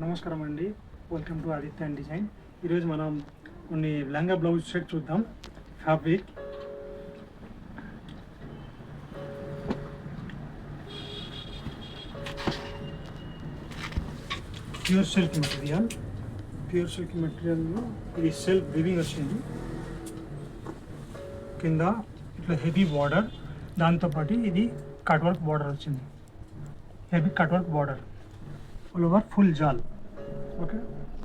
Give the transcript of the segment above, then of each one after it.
నమస్కారం అండి. Welcome to Aditya and design. ఈరోజు మనం కొన్ని లంగా బ్లౌజ్ సెట్ చూద్దాం. Fabric pure silk material. ఇది సెల్ఫ్ వీవింగ్ వచ్చింది. కింద ఇట్లా హెవీ బార్డర్, దాంతోపాటు ఇది కట్ వర్క్ బార్డర్ వచ్చింది. Heavy cut work border all over full జాల్. ఓకే,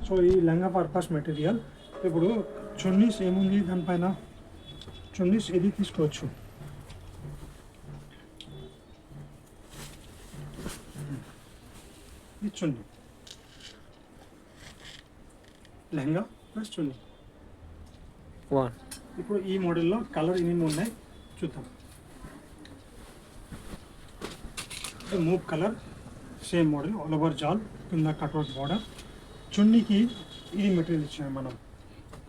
సో ఈ లంగా పర్పస్ మెటీరియల్. ఇప్పుడు చున్నీస్ ఏముంది దానిపైన, చున్నీస్ ఇది తీసుకోవచ్చు. ఇది చున్నీ, లెహంగా ప్లస్ చున్నీ. ఇప్పుడు ఈ మోడల్లో కలర్ ఏమేమి ఉన్నాయి చూద్దాం. Mauve colour, same model, all over జాల్, కింద కట్వర్క్ బార్డర్. చున్నీకి ఇది మెటీరియల్ ఇచ్చాము మనం.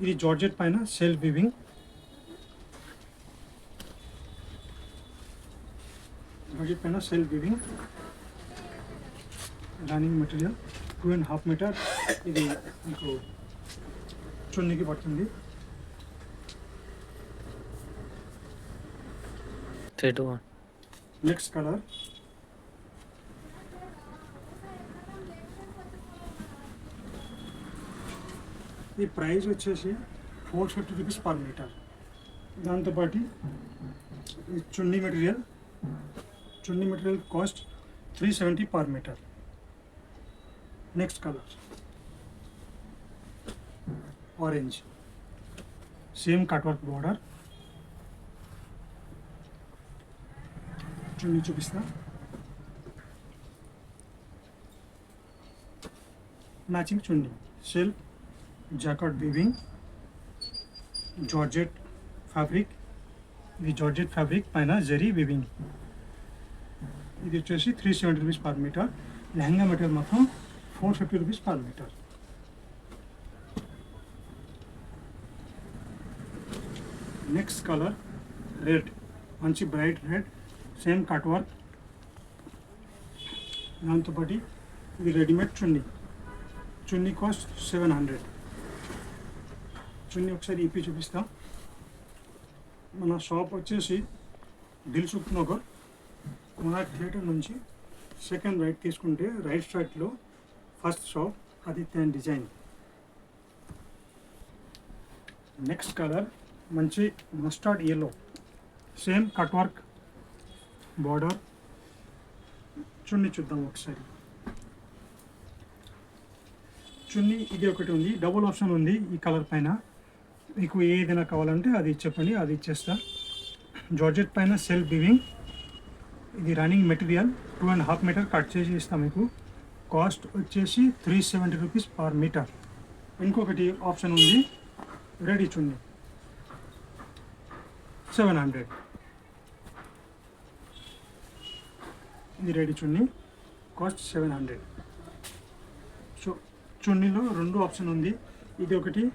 ఇది జార్జెట్ పైన self weaving. Running material 2.5 metre. ఇది మీకు చున్నీకి పడుతుంది. నెక్స్ట్ కలర్, ఈ ప్రైస్ వచ్చేసి 450 రూపీస్ పర్ మీటర్. దాంతోపాటు ఈ చున్నీ material cost 370 per metre. Next colour orange, same cut work border. చున్నీ చూపిస్తా. మ్యాచింగ్ చున్నీ, self jacquard weaving, georgette fabric. ఇది జార్జెట్ ఫ్యాబ్రిక్ పైన జరీ వీవింగ్. ఇది వచ్చేసి 370 rupees per metre. Lehenga material మొత్తం 450 rupees per metre. Next colour red, మంచి bright red, same cut work. దాంతోపాటు ఇది రెడీమేడ్ చున్నీ కాస్ట్ 700. చున్నీ ఒకసారి ఇప్పి చూపిస్తాం. మన షాప్ వచ్చేసి దిల్సుఖ్ నగర్, కుమార్ థియేటర్ నుంచి సెకండ్ రైట్ తీసుకుంటే రైట్ సైడ్లో first shop Aditya and design. Next colour మంచి mustard yellow, same cut work border. చున్నీ చూద్దాం ఒకసారి. చున్నీ ఇది ఒకటి ఉంది, డబుల్ ఆప్షన్ ఉంది ఈ కలర్ పైన. మీకు ఏదైనా కావాలంటే అది చెప్పండి, అది ఇచ్చేస్తా. జార్జెట్ పైన సెల్ఫ్ వీవింగ్. ఇది రన్నింగ్ మెటీరియల్, 2.5 మీటర్ కట్ చేసి ఇస్తాం మీకు. కాస్ట్ వచ్చేసి 370 రూపీస్ పర్ మీటర్. ఇంకొకటి ఆప్షన్ ఉంది రెడీ చున్నీ, 700. ఇది రెడీ చున్నీ, కాస్ట్ 700. సో చున్నీలో 2 ఆప్షన్ ఉంది, ఇది ఒకటి,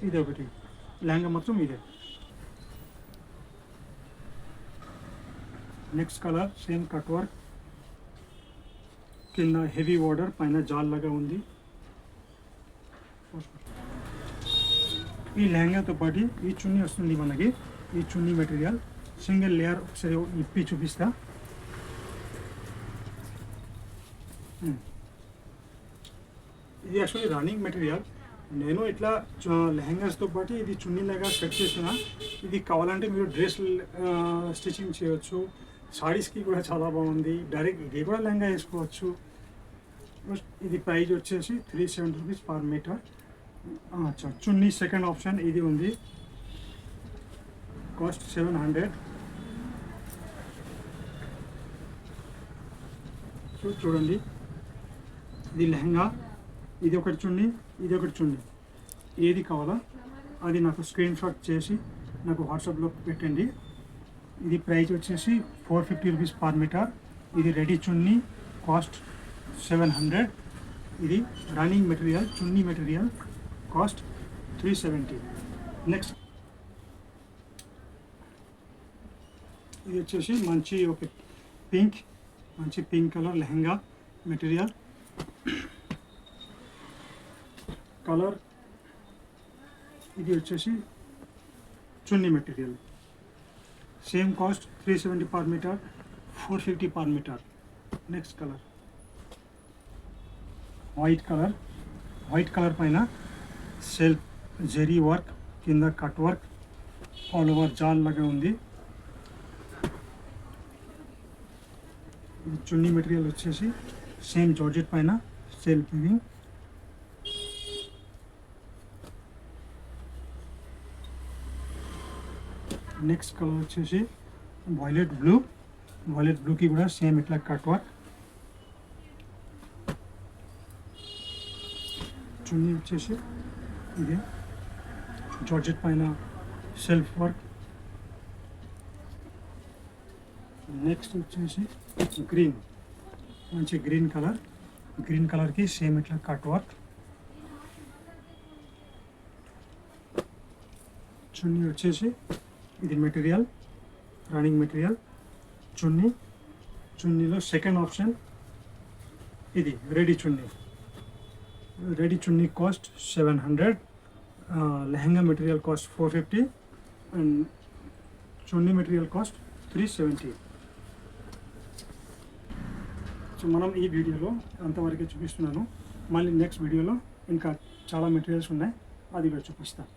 ఇది ఒకటి. లెహంగా మొత్తం ఇదే. Next colour same cut work, కింద హెవీ బార్డర్, పైన జాల్ లాగా ఉంది. ఈ లెహంగాతో పాటు ఈ చున్నీ వస్తుంది మనకి. ఈ చున్నీ మెటీరియల్ సింగిల్ లేయర్ ఒకసారి ఇప్పి చూపిస్తా. ఇది యాక్చువల్లీ రన్నింగ్ మెటీరియల్. నేను ఇట్లా లెహంగాస్తో పాటు ఇది చున్నీలాగా సెట్ చేసిన. ఇది కావాలంటే మీరు డ్రెస్ స్టిచ్చింగ్ చేయవచ్చు, సారీస్కి కూడా చాలా బాగుంది. డైరెక్ట్ ఇది కూడా లెహంగా వేసుకోవచ్చు. ఇది ప్రైస్ వచ్చేసి 370 రూపీస్ పర్ మీటర్. చున్నీ సెకండ్ ఆప్షన్ ఇది ఉంది, కాస్ట్ 700. సో చూడండి, ఇది లెహంగా, ఇది ఒకటి చున్నీ, ఇది ఒకటి చున్నీ. ఏది కావాలా అది నాకు స్క్రీన్ షాట్ చేసి నాకు వాట్సాప్లో పెట్టండి. ఇది ప్రైస్ వచ్చేసి 450 రూపీస్ పర్ మీటర్. ఇది రెడీ చున్నీ, కాస్ట్ 700. ఇది రన్నింగ్ మెటీరియల్ చున్నీ మెటీరియల్, కాస్ట్ 370. నెక్స్ట్ ఇది వచ్చేసి మంచి ఒక మంచి pink colour lehenga material. Colour ఇది వచ్చేసి చున్నీ material, same cost 370 per metre, 450 per metre. Next colour white colour పైన సెల్ఫ్ జెరీ వర్క్, కింద కట్ వర్క్, ఆల్ ఓవర్ జాల్ లాగా ఉంది. ఇది చున్నీ మెటీరియల్ వచ్చేసి సేమ్ జార్జెట్ పైన సెల్ఫ్ వీవింగ్. నెక్స్ట్ కలర్ వచ్చేసి వైలెట్ బ్లూకి కూడా సేమ్ ఇట్లా కట్ వర్క్. చున్నీ వచ్చేసి ఇది జార్జెట్ పైన సెల్ఫ్ వర్క్. నెక్స్ట్ వచ్చేసి మంచి గ్రీన్ కలర్కి సేమ్ ఇట్లా కట్ వర్క్. చున్నీ వచ్చేసి ఇది మెటీరియల్ రన్నింగ్ మెటీరియల్. చున్నీలో సెకండ్ ఆప్షన్ ఇది రెడీ చున్నీ cost 700, lehenga material cost 450 and చున్నీ మెటీరియల్ కాస్ట్ 370. సో మనం ఈ వీడియోలో అంతవరకే చూపిస్తున్నాను. మళ్ళీ నెక్స్ట్ వీడియోలో ఇంకా చాలా మెటీరియల్స్ ఉన్నాయి, అది కూడా చూపిస్తాను.